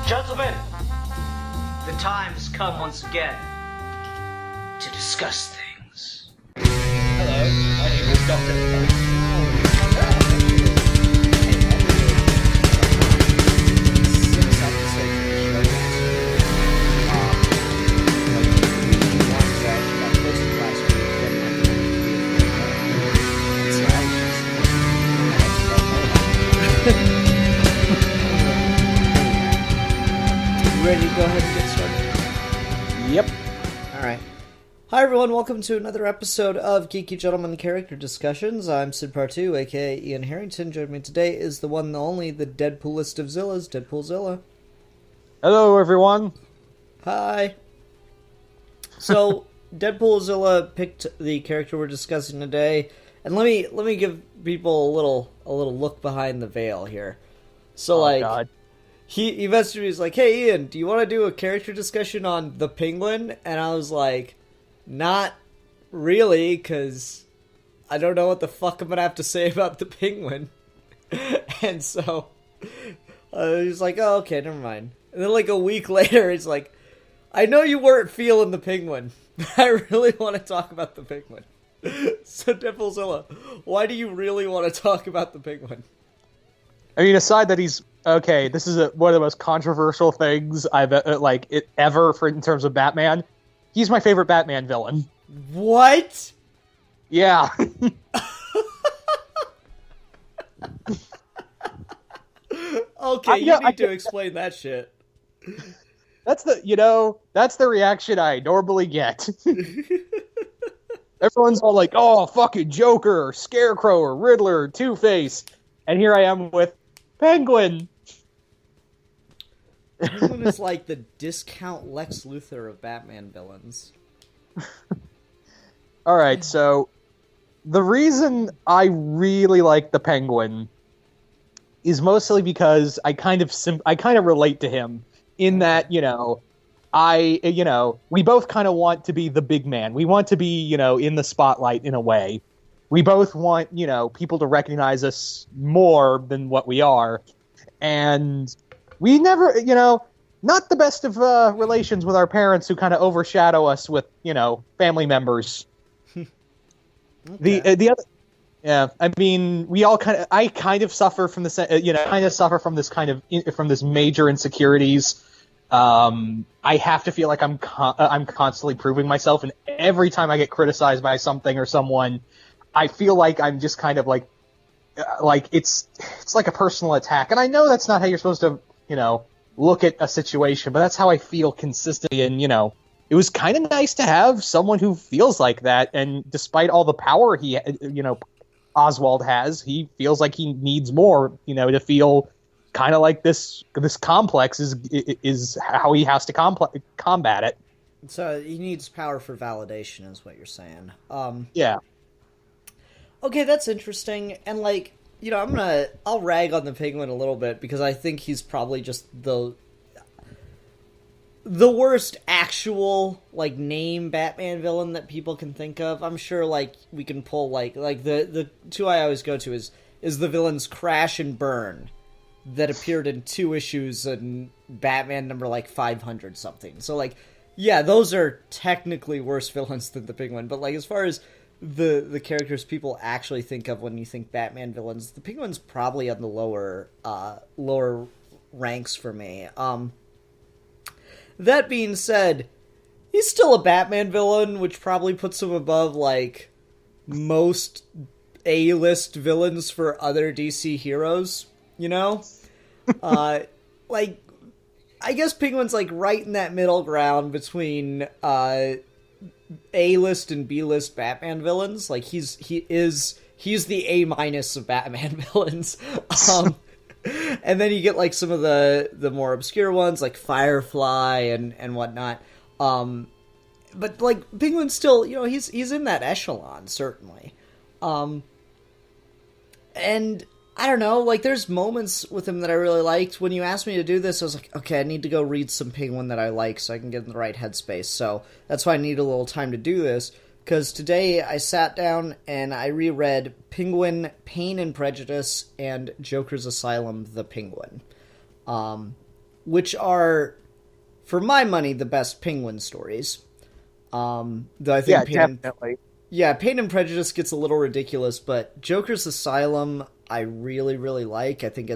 Gentlemen, the time has come once again to discuss things. Hello, my name is Dr. Ready to go ahead and get started? Yep. Alright. Hi everyone, welcome to another episode of Geeky Gentleman Character Discussions. I'm Sid Partu, aka Ian Harrington. Joining me today is the one and only, the Deadpoolist of Zillas, Deadpoolzilla. Hello, everyone. Hi. So, Deadpoolzilla picked the character we're discussing today, and let me give people a little look behind the veil here. So, God. He messaged me, he's like, hey Ian, do you want to do a character discussion on the Penguin? And I was like, not really, because I don't know what the fuck I'm going to have to say about the Penguin. And so, he's like, oh, okay, never mind. And then like a week later, he's like, I know you weren't feeling the Penguin, but I really want to talk about the Penguin. So, Deadpoolzilla, why do you really want to talk about the Penguin? I mean, aside that he's okay, this is one of the most controversial things I've ever for in terms of Batman. He's my favorite Batman villain. What? Yeah. Okay, you need to explain that shit. That's the reaction I normally get. Everyone's all like, "Oh, fucking Joker, or Scarecrow, or Riddler, or Two-Face," and here I am with Penguin. Penguin is like the discount Lex Luthor of Batman villains. Alright, so the reason I really like the Penguin is mostly because I kind of relate to him in that, we both kind of want to be the big man. We want to be, in the spotlight in a way. We both want, people to recognize us more than what we are. And we never, not the best of relations with our parents who kind of overshadow us with, family members. Okay. The other, yeah, I mean, I kind of suffer from this, from this major insecurities. I have to feel like I'm constantly proving myself, and every time I get criticized by something or someone, I feel like I'm just kind of like it's like a personal attack. And I know that's not how you're supposed to, look at a situation, but that's how I feel consistently. And, it was kind of nice to have someone who feels like that. And despite all the power Oswald has, he feels like he needs more, to feel kind of like this complex is how he has to combat it. So he needs power for validation, is what you're saying. Yeah. Okay, that's interesting. And I'll rag on the Penguin a little bit because I think he's probably just the worst actual name Batman villain that people can think of. I'm sure we can pull the two I always go to is the villains Crash and Burn that appeared in 2 issues in Batman number 500 something. So yeah, those are technically worse villains than the Penguin, but as far as the characters people actually think of when you think Batman villains, the Penguin's probably on the lower ranks for me. That being said, he's still a Batman villain, which probably puts him above most A-list villains for other DC heroes, I guess Penguin's right in that middle ground between A-list and B-list Batman villains. He's the A- of Batman villains. And then you get some of the more obscure ones like Firefly and whatnot. But Penguin's still, he's in that echelon certainly. And I don't know, like, there's moments with him that I really liked. When you asked me to do this, I was like, okay, I need to go read some Penguin that I like so I can get in the right headspace. So that's why I need a little time to do this, because today I sat down and I reread Penguin, Pain and Prejudice, and Joker's Asylum, The Penguin, which are, for my money, the best Penguin stories. Though I think definitely. Pain and Prejudice gets a little ridiculous, but Joker's Asylum I really, really like. I think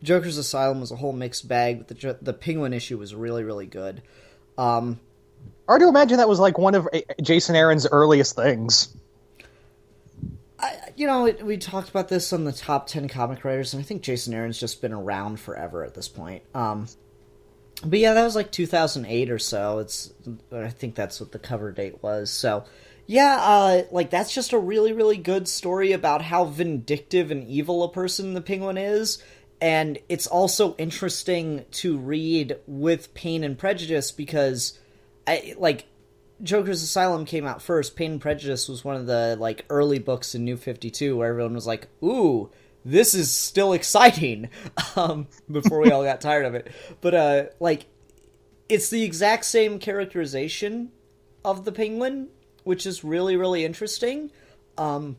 Joker's Asylum was a whole mixed bag, but the Penguin issue was really, really good. Hard to imagine that was like one of Jason Aaron's earliest things. We talked about this on the top 10 comic writers, and I think Jason Aaron's just been around forever at this point. But yeah, that was like 2008 or so. I think that's what the cover date was. So yeah, that's just a really, really good story about how vindictive and evil a person the Penguin is. And it's also interesting to read with Pain and Prejudice because, Joker's Asylum came out first. Pain and Prejudice was one of the, early books in New 52 where everyone was like, ooh, this is still exciting, before we all got tired of it. But, it's the exact same characterization of the Penguin, which is really, really interesting. In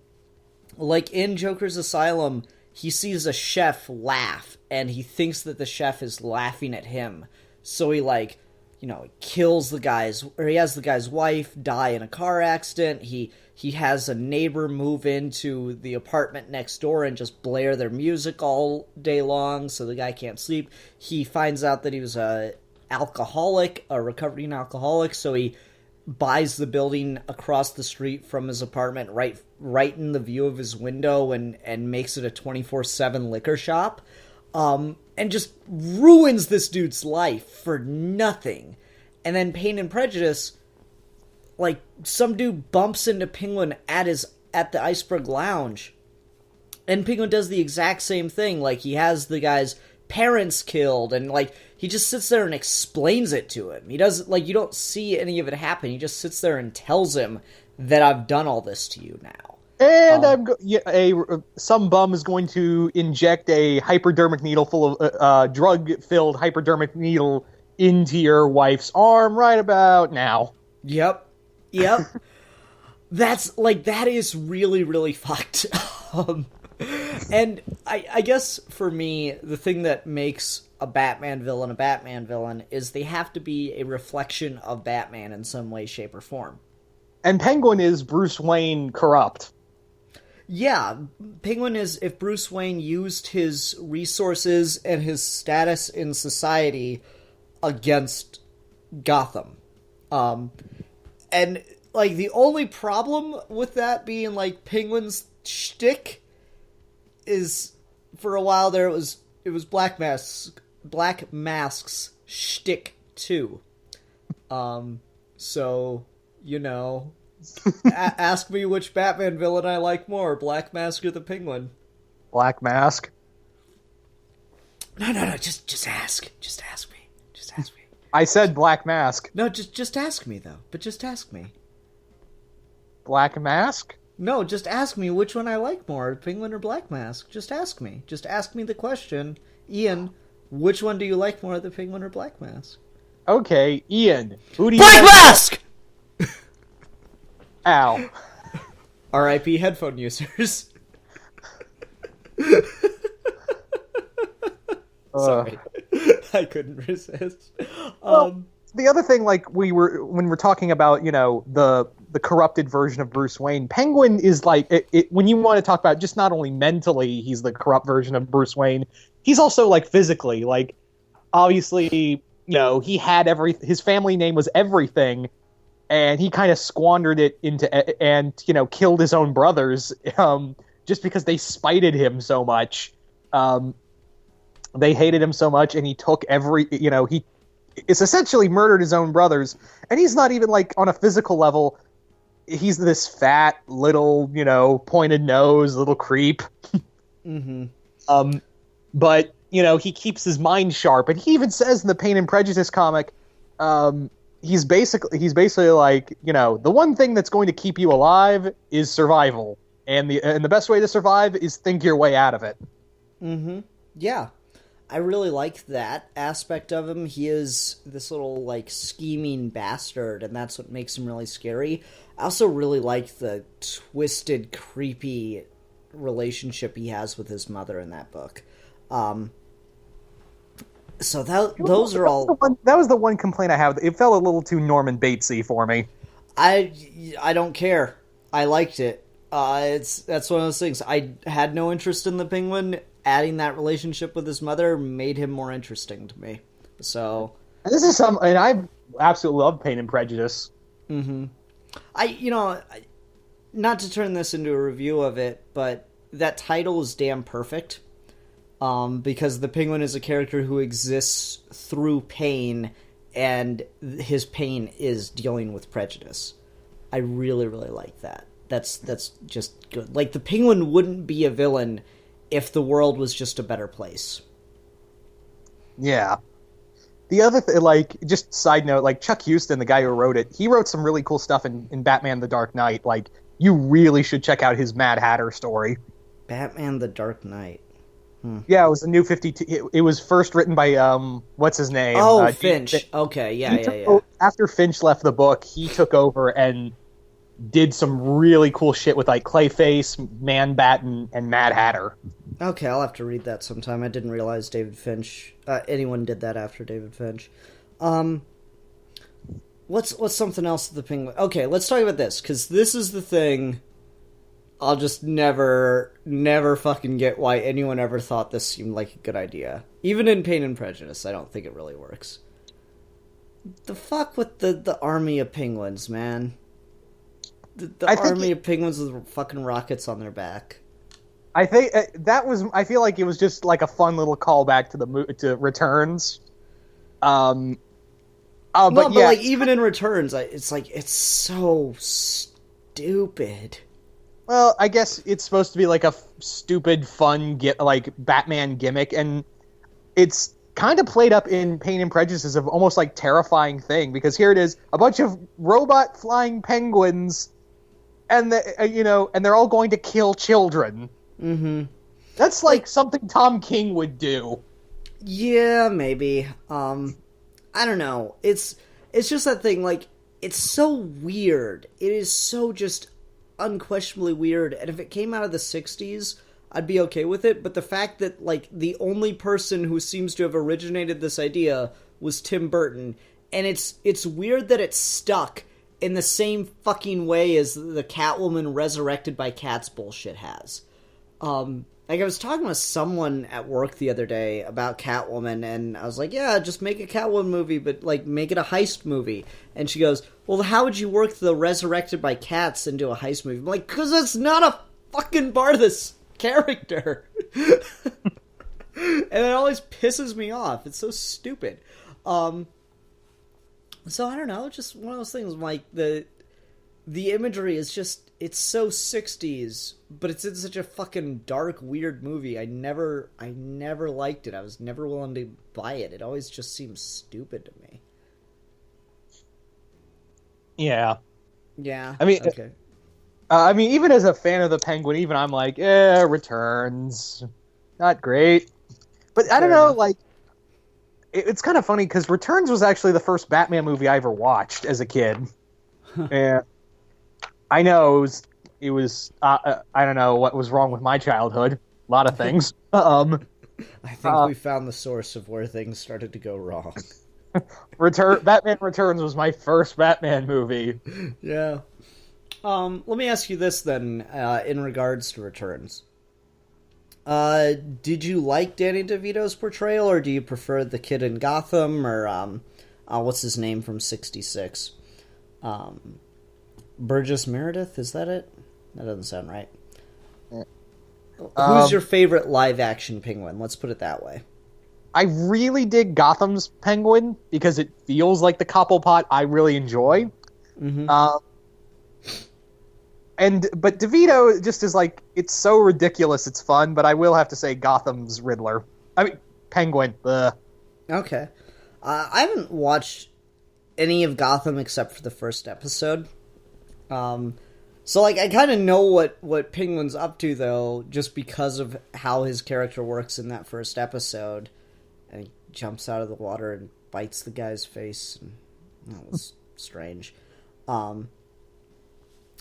Joker's Asylum, he sees a chef laugh, and he thinks that the chef is laughing at him. So he, kills the guy's, or he has the guy's wife die in a car accident. He has a neighbor move into the apartment next door and just blare their music all day long so the guy can't sleep. He finds out that he was a recovering alcoholic, so he buys the building across the street from his apartment right in the view of his window and makes it a 24/7 liquor shop, and just ruins this dude's life for nothing. And then Pain and Prejudice, some dude bumps into Penguin at the Iceberg Lounge, and Penguin does the exact same thing. He has the guy's parents killed, and he just sits there and explains it to him. He does you don't see any of it happen. He just sits there and tells him that I've done all this to you now. And some bum is going to inject a hypodermic needle full of drug-filled hypodermic needle into your wife's arm right about now. Yep. That is really, really fucked. And I guess for me, the thing that makes a Batman villain is they have to be a reflection of Batman in some way, shape, or form. And Penguin is Bruce Wayne corrupt. Yeah, Penguin is if Bruce Wayne used his resources and his status in society against Gotham. And, the only problem with that being, Penguin's shtick is, for a while there, it was Black Mask's shtick, too. So, ask me which Batman villain I like more, Black Mask or the Penguin. Black Mask? No, just ask. Just ask me. I said Black Mask. No, just ask me, though. But just ask me. Black Mask? No, just ask me which one I like more, Penguin or Black Mask. Just ask me. Just ask me the question. Ian, which one do you like more, the Penguin or Black Mask? Okay, Ian. Who do you Black Mask! Ow. R.I.P. headphone users. Sorry. I couldn't resist. The other thing, when we're talking about, the corrupted version of Bruce Wayne, Penguin is when you want to talk about just not only mentally, he's the corrupt version of Bruce Wayne, he's also physically, obviously, he had his family name was everything, and he kind of squandered it and killed his own brothers, just because they spited him so much. They hated him so much, and he took he essentially murdered his own brothers, and he's not even on a physical level. He's this fat little, pointed nose little creep. Mm-hmm. But he keeps his mind sharp, and he even says in the Pain and Prejudice comic, he's basically the one thing that's going to keep you alive is survival. and the best way to survive is think your way out of it. Yeah. I really like that aspect of him. He is this little, like, scheming bastard, and that's what makes him really scary. I also really like the twisted, creepy relationship he has with his mother in that book. So those are all... That was the one complaint I have. It felt a little too Norman Batesy for me. I don't care. I liked it. That's one of those things. I had no interest in the Penguin. Adding that relationship with his mother made him more interesting to me. So this is and I absolutely love Pain and Prejudice. Not to turn this into a review of it, but that title is damn perfect. Because the Penguin is a character who exists through pain, and his pain is dealing with prejudice. I really, really like that. That's just good. Like, the Penguin wouldn't be a villain if the world was just a better place. Yeah. The other just side note, like, Chuck Houston, the guy who wrote it, he wrote some really cool stuff in Batman the Dark Knight. Like, you really should check out his Mad Hatter story. Batman the Dark Knight. Yeah, it was the New 52. It was first written by, what's his name? Oh, Finch. Okay, yeah. After Finch left the book, he took over and did some really cool shit with, like, Clayface, Man-Bat, and Mad Hatter. Okay, I'll have to read that sometime. I didn't realize David Finch... anyone did that after David Finch. What's something else with the Penguin? Okay, let's talk about this, because this is the thing... I'll just never fucking get why anyone ever thought this seemed like a good idea. Even in Pain and Prejudice, I don't think it really works. The fuck with the army of penguins, man. The army of penguins with fucking rockets on their back. I think I feel like it was just like a fun little callback to Returns. But like, even in Returns, it's so stupid. Well, I guess it's supposed to be like a stupid, fun, Batman gimmick, and it's kind of played up in Pain and Prejudice as almost like terrifying thing, because here it is, a bunch of robot flying penguins, and they're all going to kill children. Mm-hmm. That's like something Tom King would do. Yeah, maybe. I don't know. It's just that thing, like, it's so weird. It is so just unquestionably weird, and if it came out of the 60s, I'd be okay with it, but the fact that, like, the only person who seems to have originated this idea was Tim Burton, and it's weird that it's stuck in the same fucking way as the Catwoman resurrected by cats bullshit has. Like, I was talking with someone at work the other day about Catwoman, and I was like, yeah, just make a Catwoman movie, but, like, make it a heist movie. And she goes, well, how would you work the resurrected by cats into a heist movie? I'm like, because it's not a fucking part of this character. And it always pisses me off. It's so stupid. So I don't know, just one of those things, like, the imagery is just, it's so 60s, but it's in such a fucking dark, weird movie. I never liked it. I was never willing to buy it. It always just seems stupid to me. Yeah. Yeah. I mean, okay. Even as a fan of the Penguin, even I'm like, Returns, not great. But I don't know, like, it's kind of funny, because Returns was actually the first Batman movie I ever watched as a kid. And I know it was I don't know what was wrong with my childhood. A lot of things. I think we found the source of where things started to go wrong. Batman Returns was my first Batman movie. Yeah. Let me ask you this then, in regards to Returns. Did you like Danny DeVito's portrayal, or do you prefer the kid in Gotham, or what's his name from 66? Burgess Meredith, is that it? That doesn't sound right. Who's your favorite live-action Penguin? Let's put it that way. I really dig Gotham's Penguin, because it feels like the Cobblepot I really enjoy. Mm-hmm. But DeVito just is like, it's so ridiculous, it's fun, but I will have to say Gotham's Riddler. Penguin. Ugh. Okay. I haven't watched any of Gotham except for the first episode. So, like, I kind of know what Penguin's up to, though, just because of how his character works in that first episode. And he jumps out of the water and bites the guy's face. And that was strange. But,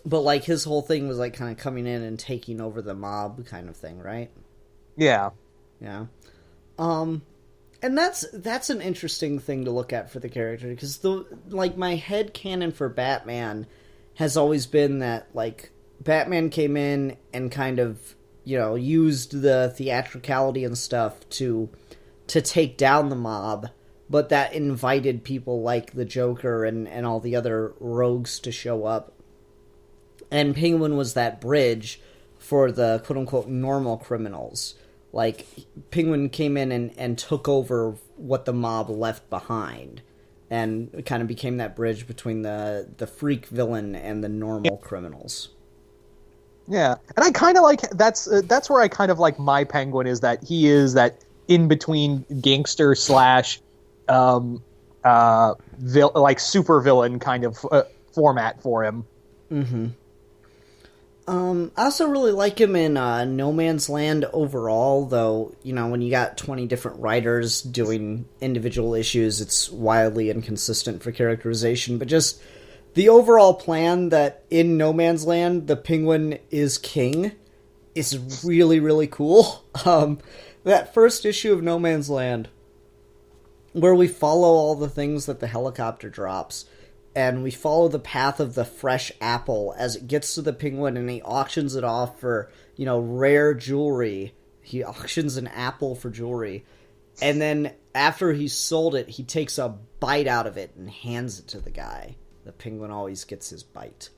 like, his whole thing was, like, kind of coming in and taking over the mob kind of thing, right? Yeah. Yeah. And that's an interesting thing to look at for the character, because my headcanon for Batman has always been that, like, Batman came in and kind of, used the theatricality and stuff to take down the mob, but that invited people like the Joker and all the other rogues to show up. And Penguin was that bridge for the quote-unquote normal criminals. Like, Penguin came in and took over what the mob left behind, and it kind of became that bridge between the freak villain and the normal criminals. Yeah, and I kind of like that's where I kind of like my Penguin, is that he is that in between gangster slash super villain kind of format for him. Mm-hmm. I also really like him in No Man's Land overall, though, when you got 20 different writers doing individual issues, it's wildly inconsistent for characterization, but just the overall plan that in No Man's Land, the Penguin is king is really, really cool. That first issue of No Man's Land, where we follow all the things that the helicopter drops, and we follow the path of the fresh apple as it gets to the Penguin, and he auctions it off for, rare jewelry. He auctions an apple for jewelry. And then after he's sold it, he takes a bite out of it and hands it to the guy. The Penguin always gets his bite.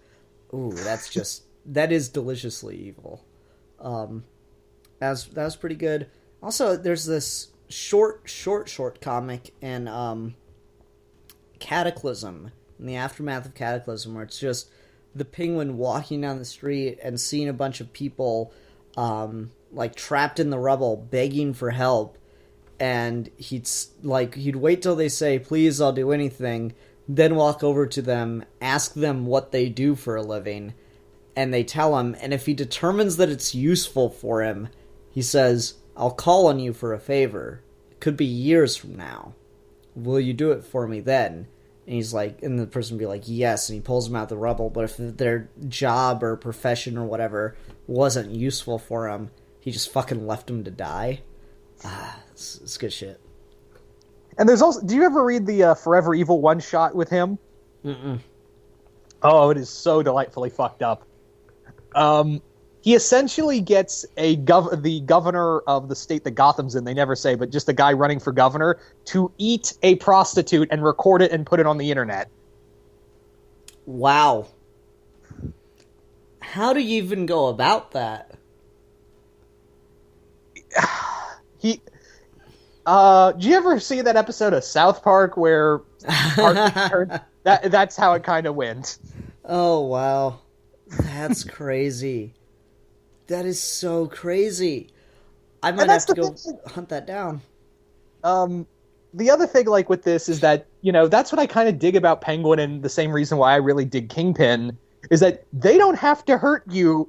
Ooh, that is deliciously evil. That was pretty good. Also, there's this short comic in Cataclysm, in the aftermath of Cataclysm, where it's just the Penguin walking down the street and seeing a bunch of people trapped in the rubble begging for help, and he'd wait till they say, please, I'll do anything, then walk over to them, ask them what they do for a living, and they tell him, and if he determines that it's useful for him, he says, I'll call on you for a favor. It could be years from now. Will you do it for me then? And he's like, and the person would be like, yes, and he pulls them out of the rubble, but if their job or profession or whatever wasn't useful for him, he just fucking left them to die. It's good shit. And there's also, do you ever read the Forever Evil one-shot with him? Mm-mm. Oh, it is so delightfully fucked up. He essentially gets the governor of the state that Gotham's in, they never say, but just the guy running for governor, to eat a prostitute and record it and put it on the internet. Wow. How do you even go about that? Did you ever see that episode of South Park where that's how it kind of went? Oh, wow. That's crazy. That is so crazy. I might have to go hunt that down. The other thing, like, with this is that, that's what I kind of dig about Penguin, and the same reason why I really dig Kingpin, is that they don't have to hurt you,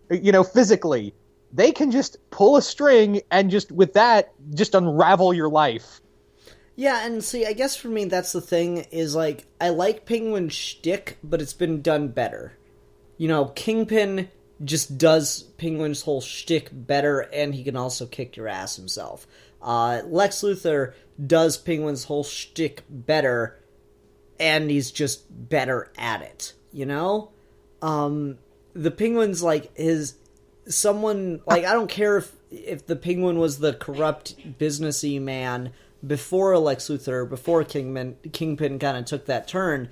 physically. They can just pull a string and just, with that, just unravel your life. Yeah, and see, I guess for me, that's the thing, is, like, I like Penguin's shtick, but it's been done better. Kingpin just does Penguin's whole shtick better, and he can also kick your ass himself. Lex Luthor does Penguin's whole shtick better, and he's just better at it, The Penguin's, like, I don't care if the Penguin was the corrupt businessy man before Lex Luthor, before Kingpin kind of took that turn.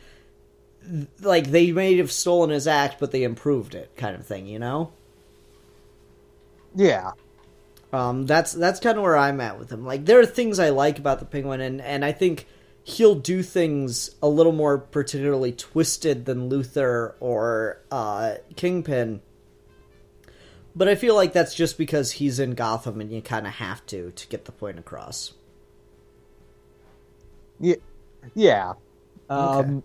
Like, they may have stolen his act, but they improved it, kind of thing, Yeah. That's kind of where I'm at with him. Like, there are things I like about the Penguin, and I think he'll do things a little more particularly twisted than Luthor or Kingpin. But I feel like that's just because he's in Gotham, and you kind of have to get the point across. Yeah. Okay.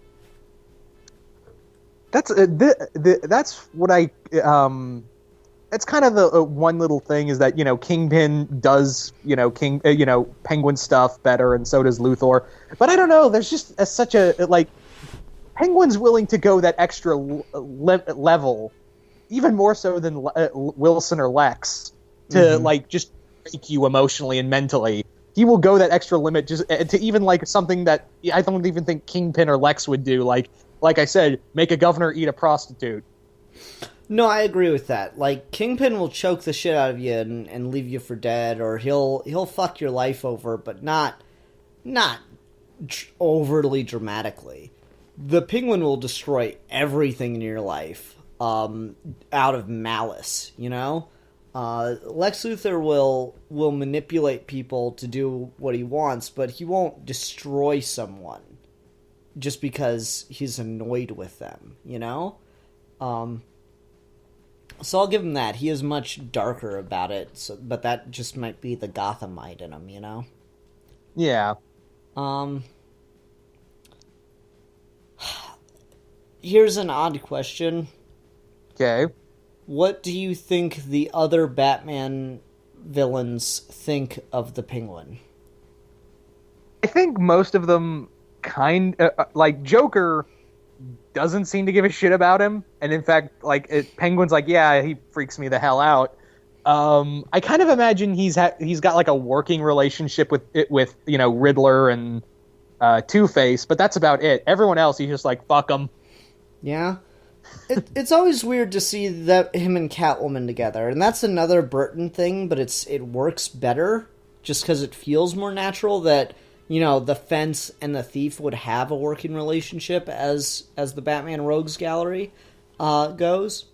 that's what I It's kind of the one little thing is that Kingpin does Penguin stuff better, and so does Luthor. But I don't know. There's just such a like Penguin's willing to go that extra level, even more so than Wilson or Lex, to like just break you emotionally and mentally. He will go that extra limit just to even like something that I don't even think Kingpin or Lex would do. Like I said, make a governor eat a prostitute. No, I agree with that. Like, Kingpin will choke the shit out of you and leave you for dead, or he'll fuck your life over, but not overly dramatically. The Penguin will destroy everything in your life, out of malice, you know? Lex Luthor will manipulate people to do what he wants, but he won't destroy someone just because he's annoyed with them, you know? So I'll give him that. He is much darker about it, but that just might be the Gothamite in him, you know? Yeah. Here's an odd question. Okay. What do you think the other Batman villains think of the Penguin? I think most of them like Joker doesn't seem to give a shit about him, and in fact, Penguin's like, yeah, he freaks me the hell out. I kind of imagine he's got like a working relationship with Riddler and Two-Face, but that's about it. Everyone else, he's just like, fuck him. Yeah, it's always weird to see that him and Catwoman together, and that's another Burton thing, but it works better just because it feels more natural that. The Fence and the Thief would have a working relationship as the Batman Rogues Gallery goes.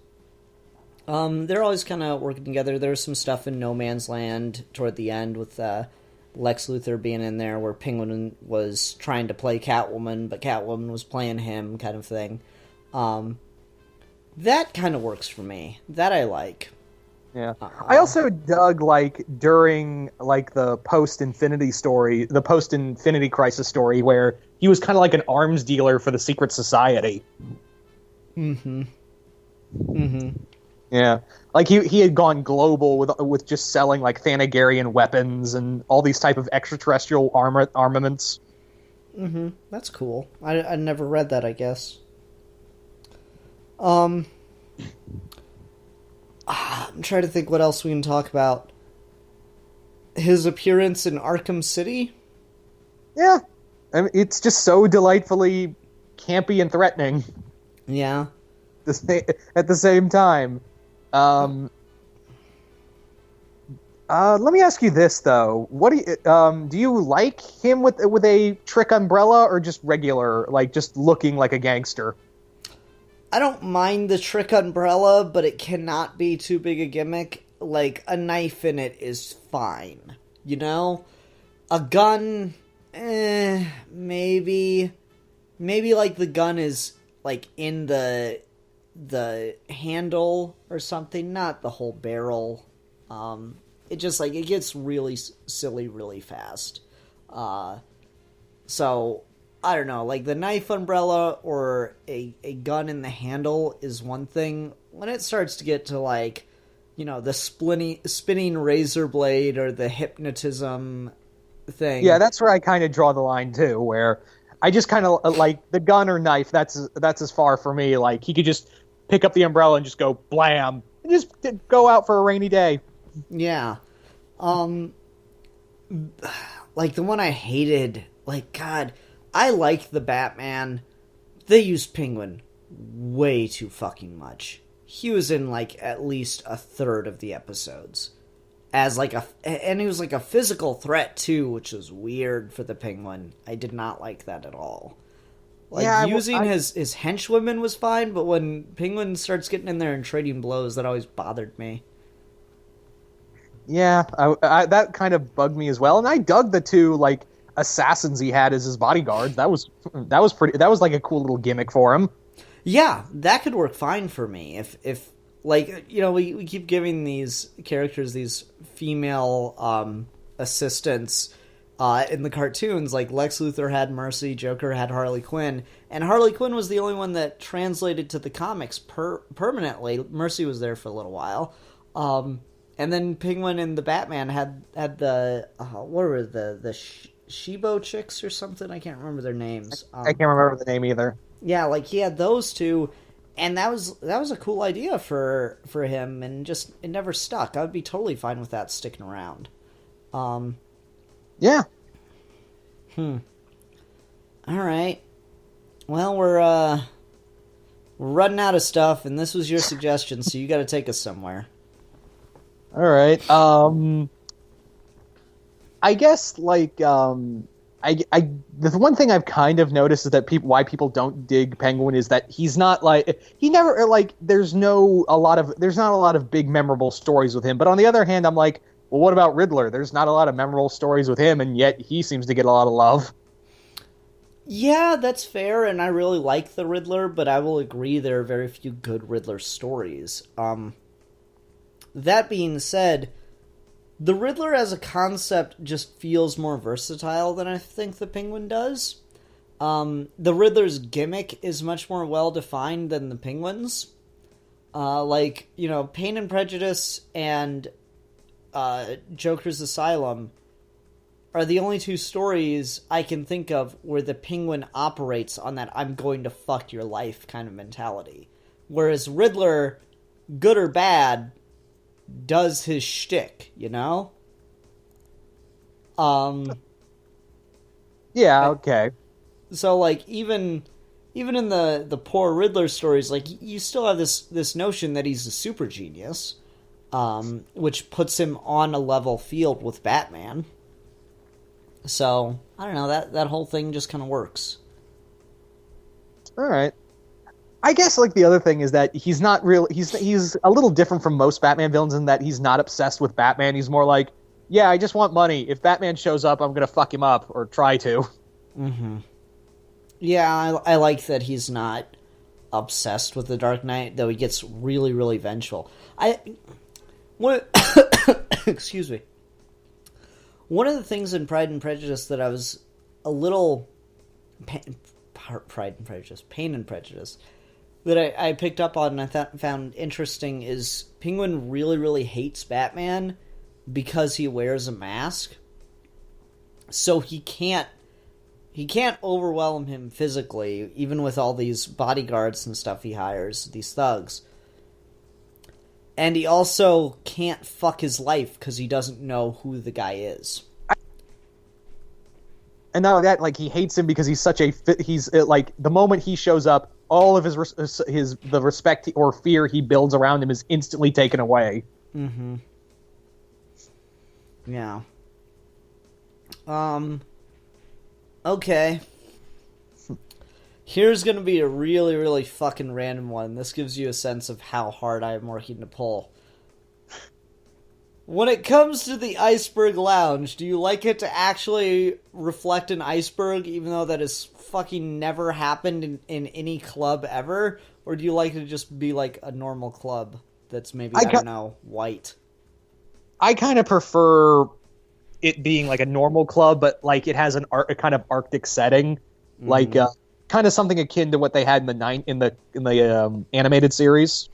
They're always kind of working together. There's some stuff in No Man's Land toward the end with Lex Luthor being in there where Penguin was trying to play Catwoman, but Catwoman was playing him kind of thing. That kind of works for me. That I like. Yeah. I also dug during the post-Infinity Crisis story where he was kind of like an arms dealer for the secret society. Mm-hmm. Yeah. Like he had gone global with just selling like Thanagarian weapons and all these type of extraterrestrial armaments. Mm-hmm. That's cool. I never read that, I guess. I'm trying to think what else we can talk about. His appearance in Arkham City? Yeah. I mean, it's just so delightfully campy and threatening. Yeah. At the same time. Let me ask you this, though. What do you like him with a trick umbrella or just regular, just looking like a gangster? I don't mind the trick umbrella, but it cannot be too big a gimmick. Like, a knife in it is fine. You know? A gun, maybe. Maybe, the gun is, in the handle or something, not the whole barrel. It just, it gets really silly really fast. So... I don't know, the knife umbrella or a gun in the handle is one thing. When it starts to get to, the spinning razor blade or the hypnotism thing. Yeah, that's where I kind of draw the line, too, where I just kind of, the gun or knife, that's as far for me. He could just pick up the umbrella and just go blam. And just go out for a rainy day. Yeah. The one I hated, God... I like the Batman. They used Penguin way too fucking much. He was in, at least a third of the episodes. And he was, a physical threat, too, which was weird for the Penguin. I did not like that at all. Using his henchwomen was fine, but when Penguin starts getting in there and trading blows, that always bothered me. Yeah, that kind of bugged me as well. And I dug the two, assassins he had as his bodyguards. That was a cool little gimmick for him. Yeah, that could work fine for me. If we keep giving these characters these female assistants In the cartoons, like Lex Luthor had Mercy, Joker had Harley Quinn, and Harley Quinn was the only one that translated to the comics permanently. Mercy was there for a little while, and then Penguin and the Batman had the what were the Shibo chicks or something? I can't remember their names. I can't remember the name either. Yeah, like he had those two, and that was a cool idea for him, and just it never stuck. I would be totally fine with that sticking around. Yeah. All right. Well, we're running out of stuff, and this was your suggestion, so you got to take us somewhere. All right. I guess the one thing I've kind of noticed is that why people don't dig Penguin is that he's not there's not a lot of big memorable stories with him. But on the other hand, I'm like, well, what about Riddler? There's not a lot of memorable stories with him, and yet he seems to get a lot of love. Yeah, that's fair, and I really like the Riddler, but I will agree there are very few good Riddler stories. That being said, the Riddler as a concept just feels more versatile than I think the Penguin does. The Riddler's gimmick is much more well-defined than the Penguin's. Pain and Prejudice and Joker's Asylum are the only two stories I can think of where the Penguin operates on that I'm going to fuck your life kind of mentality. Whereas Riddler, good or bad, does his shtick, you know? Yeah, okay. So, like, even in the poor Riddler stories, like, you still have this notion that he's a super genius, which puts him on a level field with Batman. So, I don't know, that whole thing just kind of works. All right. I guess, the other thing is that he's not real. He's a little different from most Batman villains in that he's not obsessed with Batman. He's more like, yeah, I just want money. If Batman shows up, I'm gonna fuck him up, or try to. Mm-hmm. Yeah, I like that he's not obsessed with the Dark Knight, though he gets really, really vengeful. Excuse me. One of the things in Pride and Prejudice that I was a little... Pain and Prejudice, that I picked up on and I found interesting is Penguin really, really hates Batman because he wears a mask. So he can't overwhelm him physically, even with all these bodyguards and stuff he hires, these thugs. And he also can't fuck his life because he doesn't know who the guy is. And not only that, he hates him because he's the moment he shows up, all of the respect or fear he builds around him is instantly taken away. Mm-hmm. Yeah. Okay. Here's gonna be a really, really fucking random one. This gives you a sense of how hard I am working to pull. When it comes to the Iceberg Lounge, do you like it to actually reflect an iceberg, even though that has fucking never happened in any club ever? Or do you like it to just be like a normal club that's maybe, I don't know, white? I kind of prefer it being like a normal club, but it has a kind of Arctic setting, kind of something akin to what they had in the animated series.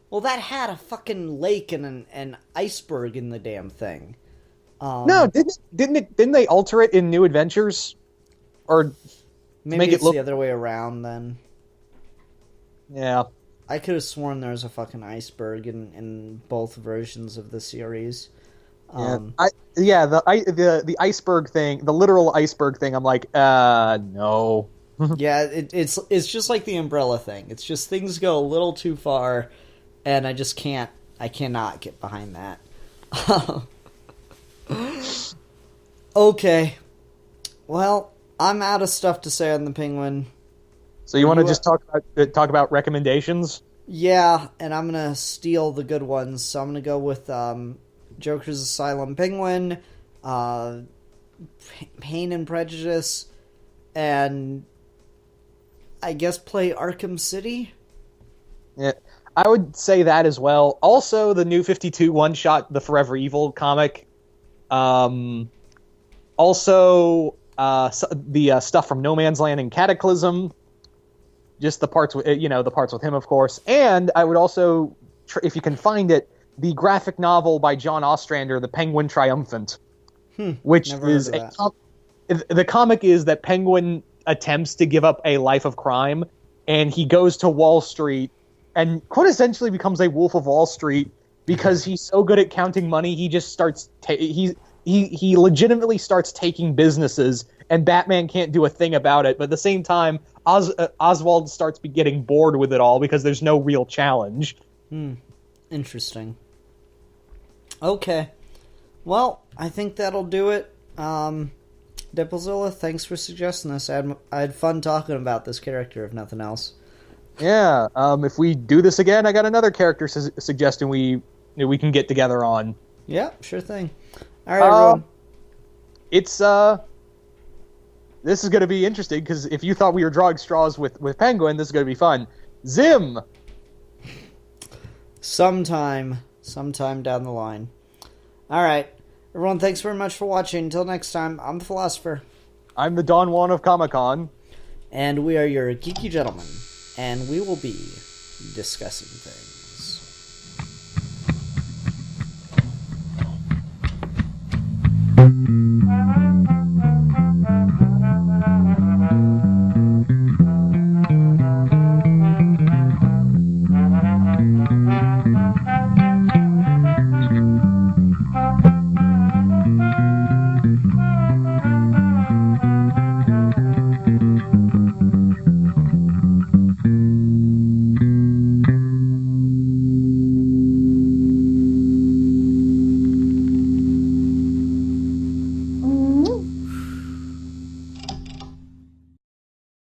Well, that had a fucking lake and an iceberg in the damn thing. No, didn't they alter it in New Adventures, or maybe make it's it look the other way around then? Yeah, I could have sworn there was a fucking iceberg in both versions of the series. The iceberg thing, the literal iceberg thing. I'm like, no. Yeah, it's just like the umbrella thing. It's just things go a little too far, and I cannot get behind that. Okay. Well, I'm out of stuff to say on the Penguin. So you want to just talk about recommendations? Yeah, and I'm gonna steal the good ones. So I'm gonna go with Joker's Asylum Penguin, Pain and Prejudice, and I guess play Arkham City. Yeah, I would say that as well. Also, the New 52 one-shot, the Forever Evil comic. Also, the stuff from No Man's Land and Cataclysm, just the parts with the parts with him, of course. And I would also, if you can find it, the graphic novel by John Ostrander, The Penguin Triumphant, which is the comic is that Penguin attempts to give up a life of crime, and he goes to Wall Street and quintessentially becomes a Wolf of Wall Street because he's so good at counting money. He just starts he legitimately starts taking businesses, and Batman can't do a thing about it. But at the same time, Oswald starts getting bored with it all because there's no real challenge. Interesting. Okay. Well, I think that'll do it. Dipplezilla, thanks for suggesting this. I had fun talking about this character, if nothing else. Yeah. If we do this again, I got another character suggestion we can get together on. Yeah, sure thing. All right, everyone. This is going to be interesting, because if you thought we were drawing straws with Penguin, this is going to be fun. Zim! Sometime down the line. All right. Everyone, thanks very much for watching. Until next time, I'm the Philosopher. I'm the Don Juan of Comic-Con. And we are your geeky gentlemen. And we will be discussing things.